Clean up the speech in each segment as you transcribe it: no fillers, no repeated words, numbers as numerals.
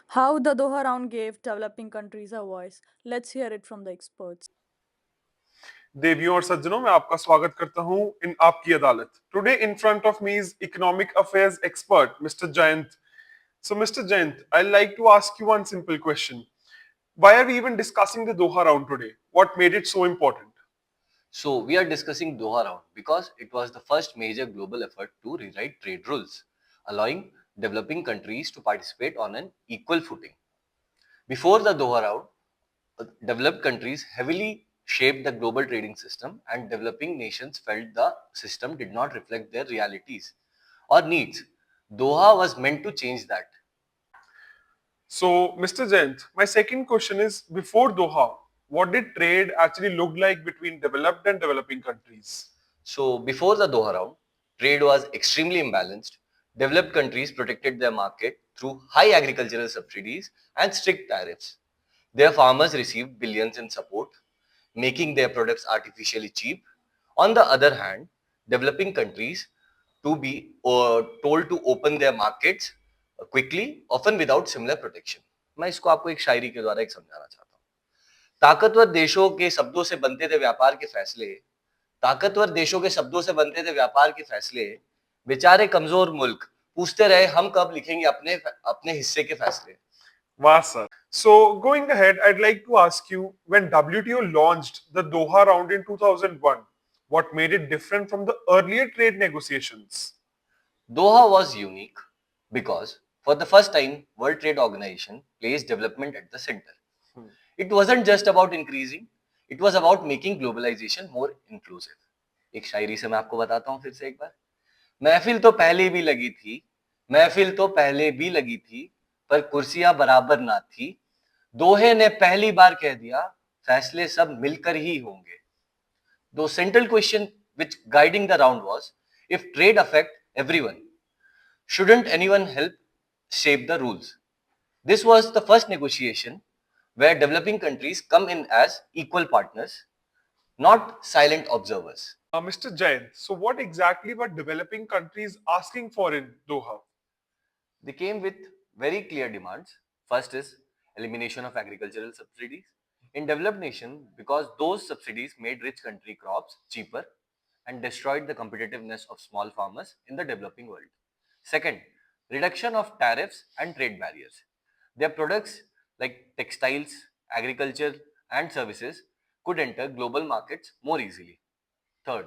How the Doha round gave developing countries a voice. Let's hear it from the experts. देवियों और सज्जनों मैं आपका स्वागत करता हूं इन आपकी अदालत today in front of me is economic affairs expert mister Jayant so Mr. Jayant, I'd like to ask you one simple question. Why are we even discussing the Doha round today? What made it so important? So, we are discussing Doha Round because it was the first major global effort to rewrite trade rules, allowing developing countries to participate on an equal footing. Before the Doha Round, developed countries heavily shaped the global trading system, and developing nations felt the system did not reflect their realities or needs. Doha was meant to change that. So, Mr. Jayant, my second question is before Doha, what did trade actually look like between developed and developing countries? So, before the Doha round, trade was extremely imbalanced. Developed countries protected their market through high agricultural subsidies and strict tariffs. Their farmers received billions in support, making their products artificially cheap. On the other hand, developing countries to be told to open their markets quickly, often without similar protection. मैं इसको आपको एक शायरी के द्वारा एक समझाना चाहता हूँ. ताकतवर देशों के शब्दों से बनते थे व्यापार के फैसले. ताकतवर देशों के शब्दों से बनते थे व्यापार के फैसले. बेचारे कमजोर मुल्क पूछते रहे हम कब लिखेंगे अपने अपने हिस्से के फैसले. Wow, sir. So, going ahead, I'd like to ask you when WTO launched the Doha round in 2001, what made it different from the earlier trade negotiations? Doha was unique because for the first time World Trade Organization placed development at the center. It wasn't just about increasing, it was about making globalization more inclusive. एक शायरी से मैं आपको बताता हूँ फिर से एक बार. महफिल तो पहले भी लगी थी, महफिल तो पहले भी लगी थी, पर कुर्सियां बराबर ना थी. दोहे ने पहली बार कह दिया, फैसले सब मिलकर ही होंगे. The central question which guiding the round was, if trade affect everyone, shouldn't anyone help shape the rules? This was the first negotiation where developing countries come in as equal partners, not silent observers. Mr. Jain, so what exactly were developing countries asking for in Doha? They came with very clear demands. First is elimination of agricultural subsidies in developed nations because those subsidies made rich country crops cheaper and destroyed the competitiveness of small farmers in the developing world. Second, reduction of tariffs and trade barriers. Their products like textiles, agriculture, and services could enter global markets more easily. Third,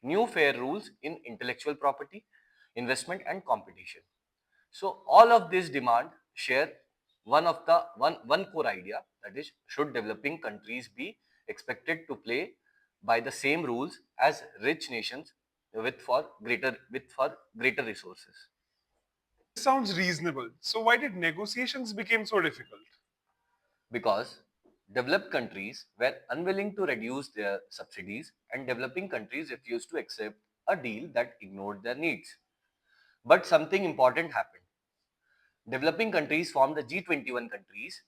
new fair rules in intellectual property, investment, and competition. So all of these demand share one core idea, that is, should developing countries be expected to play by the same rules as rich nations with for greater resources? Sounds reasonable. So why did negotiations become so difficult? Because developed countries were unwilling to reduce their subsidies and developing countries refused to accept a deal that ignored their needs. But something important happened. Developing countries formed the G21 countries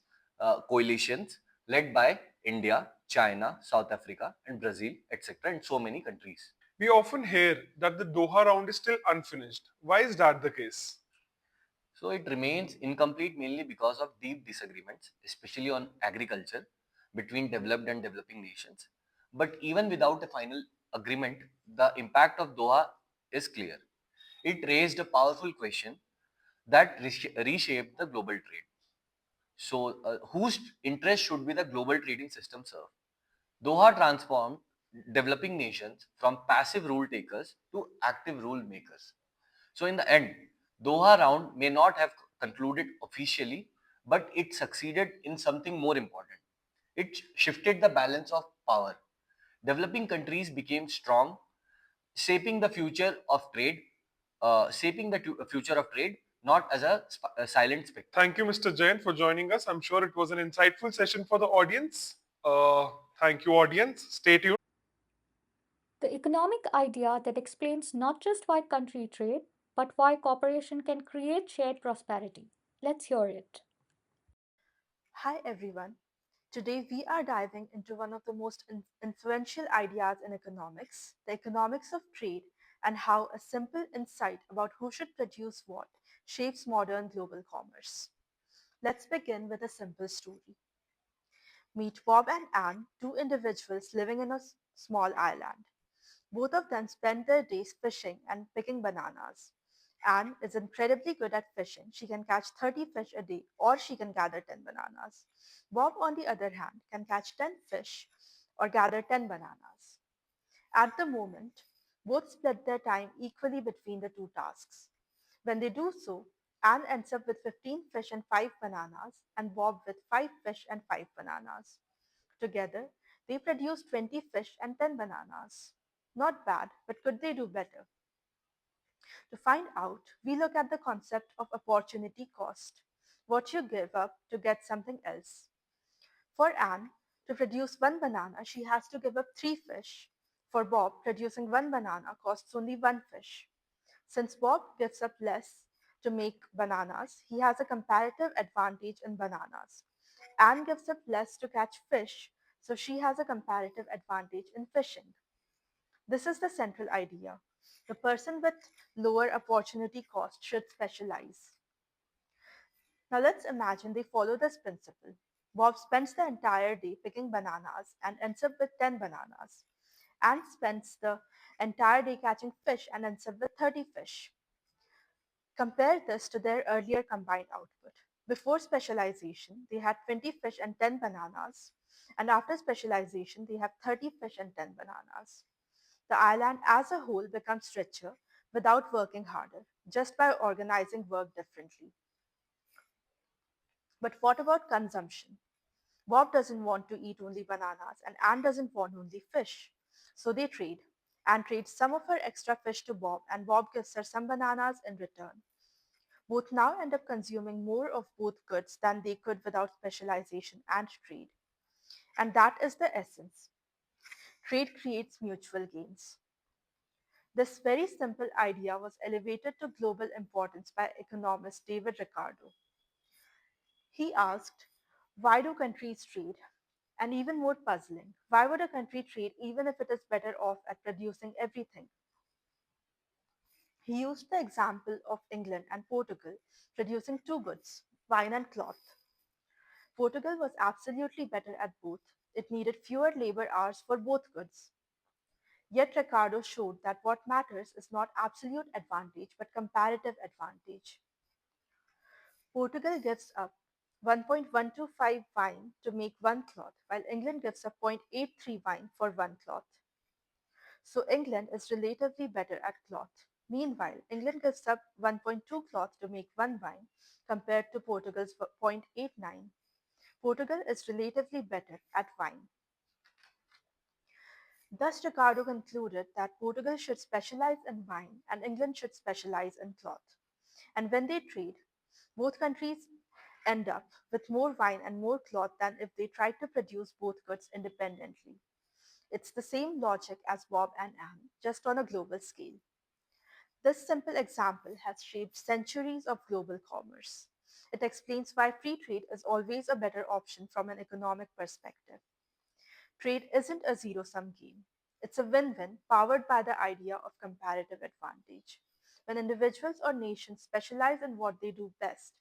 coalitions led by India, China, South Africa, and Brazil, etc., and so many countries. We often hear that the Doha round is still unfinished. Why is that the case? So it remains incomplete mainly because of deep disagreements, especially on agriculture, between developed and developing nations. But even without a final agreement, the impact of Doha is clear. It raised a powerful question that reshaped the global trade. So, whose interest should be the global trading system serve? Doha transformed developing nations from passive rule takers to active rule makers. So, in the end, Doha round may not have concluded officially, but it succeeded in something more important. It shifted the balance of power. Developing countries became strong, shaping the future of trade, future of trade, not as a silent spectator. Thank you, Mr. Jain, for joining us. I'm sure it was an insightful session for the audience. Thank you, audience. Stay tuned. The economic idea that explains not just why country trade, but why cooperation can create shared prosperity. Let's hear it. Hi everyone. Today we are diving into one of the most influential ideas in economics, the economics of trade, and how a simple insight about who should produce what shapes modern global commerce. Let's begin with a simple story. Meet Bob and Anne, two individuals living in a small island. Both of them spend their days fishing and picking bananas. Anne is incredibly good at fishing. She can catch 30 fish a day or she can gather 10 bananas. Bob, on the other hand, can catch 10 fish or gather 10 bananas. At the moment, both split their time equally between the two tasks. When they do so, Anne ends up with 15 fish and 5 bananas, and Bob with 5 fish and 5 bananas. Together, they produce 20 fish and 10 bananas. Not bad, but could they do better? To find out, we look at the concept of opportunity cost, what you give up to get something else. For Anne, to produce one banana, she has to give up 3 fish. For Bob, producing one banana costs only 1 fish. Since Bob gives up less to make bananas, he has a comparative advantage in bananas. Anne gives up less to catch fish, so she has a comparative advantage in fishing. This is the central idea. The person with lower opportunity cost should specialize. Now let's imagine they follow this principle. Bob spends the entire day picking bananas and ends up with 10 bananas. Anne spends the entire day catching fish and ends up with 30 fish. Compare this to their earlier combined output. Before specialization, they had 20 fish and 10 bananas, and after specialization, they have 30 fish and 10 bananas. The island as a whole becomes richer without working harder, just by organizing work differently. But what about consumption? Bob doesn't want to eat only bananas, and Anne doesn't want only fish. So they trade. Anne trades some of her extra fish to Bob, and Bob gives her some bananas in return. Both now end up consuming more of both goods than they could without specialization and trade. And that is the essence. Trade creates mutual gains. This very simple idea was elevated to global importance by economist David Ricardo. He asked, why do countries trade? And even more puzzling, why would a country trade even if it is better off at producing everything? He used the example of England and Portugal producing two goods, wine and cloth. Portugal was absolutely better at both. It needed fewer labor hours for both goods. Yet Ricardo showed that what matters is not absolute advantage but comparative advantage. Portugal gives up 1.125 wine to make one cloth, while England gives up 0.83 wine for one cloth. So England is relatively better at cloth. Meanwhile, England gives up 1.2 cloth to make one wine compared to Portugal's 0.89. Portugal is relatively better at wine. Thus, Ricardo concluded that Portugal should specialize in wine and England should specialize in cloth. And when they trade, both countries end up with more wine and more cloth than if they tried to produce both goods independently. It's the same logic as Bob and Anne, just on a global scale. This simple example has shaped centuries of global commerce. It explains why free trade is always a better option from an economic perspective. Trade isn't a zero sum game, it's a win win powered by the idea of comparative advantage. When individuals or nations specialize in what they do best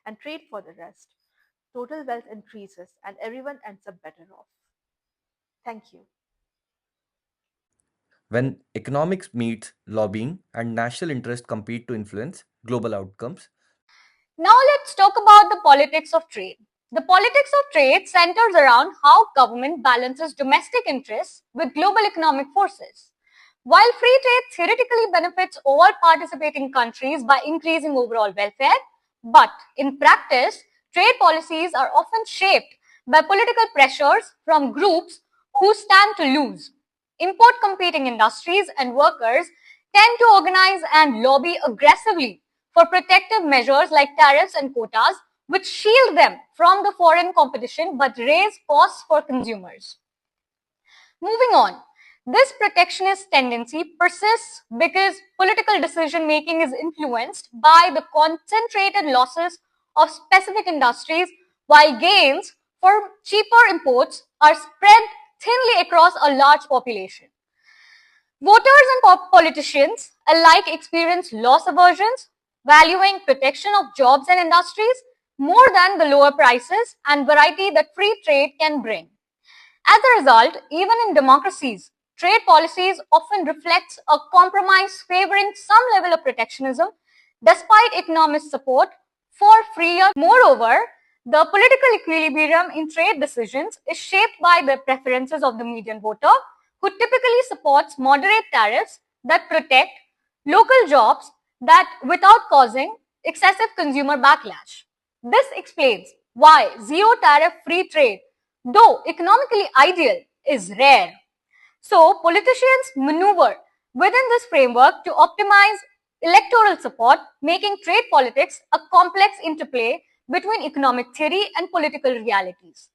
and trade for the rest, total wealth increases and everyone ends up better off. Thank you. When economics meets lobbying and national interest compete to influence global outcomes. Now let's talk about the politics of trade. The politics of trade centers around how government balances domestic interests with global economic forces. While free trade theoretically benefits all participating countries by increasing overall welfare, but in practice, trade policies are often shaped by political pressures from groups who stand to lose. Import competing industries and workers tend to organize and lobby aggressively for protective measures like tariffs and quotas, which shield them from the foreign competition but raise costs for consumers. Moving on, this protectionist tendency persists because political decision making is influenced by the concentrated losses of specific industries, while gains for cheaper imports are spread thinly across a large population. Voters and politicians alike experience loss aversions, valuing protection of jobs and industries more than the lower prices and variety that free trade can bring. As a result, even in democracies, trade policies often reflects a compromise favoring some level of protectionism despite economic support for freer. Moreover, the political equilibrium in trade decisions is shaped by the preferences of the median voter, who typically supports moderate tariffs that protect local jobs that without causing excessive consumer backlash. This explains why zero tariff free trade, though economically ideal, is rare. So, politicians maneuver within this framework to optimize electoral support, making trade politics a complex interplay between economic theory and political realities.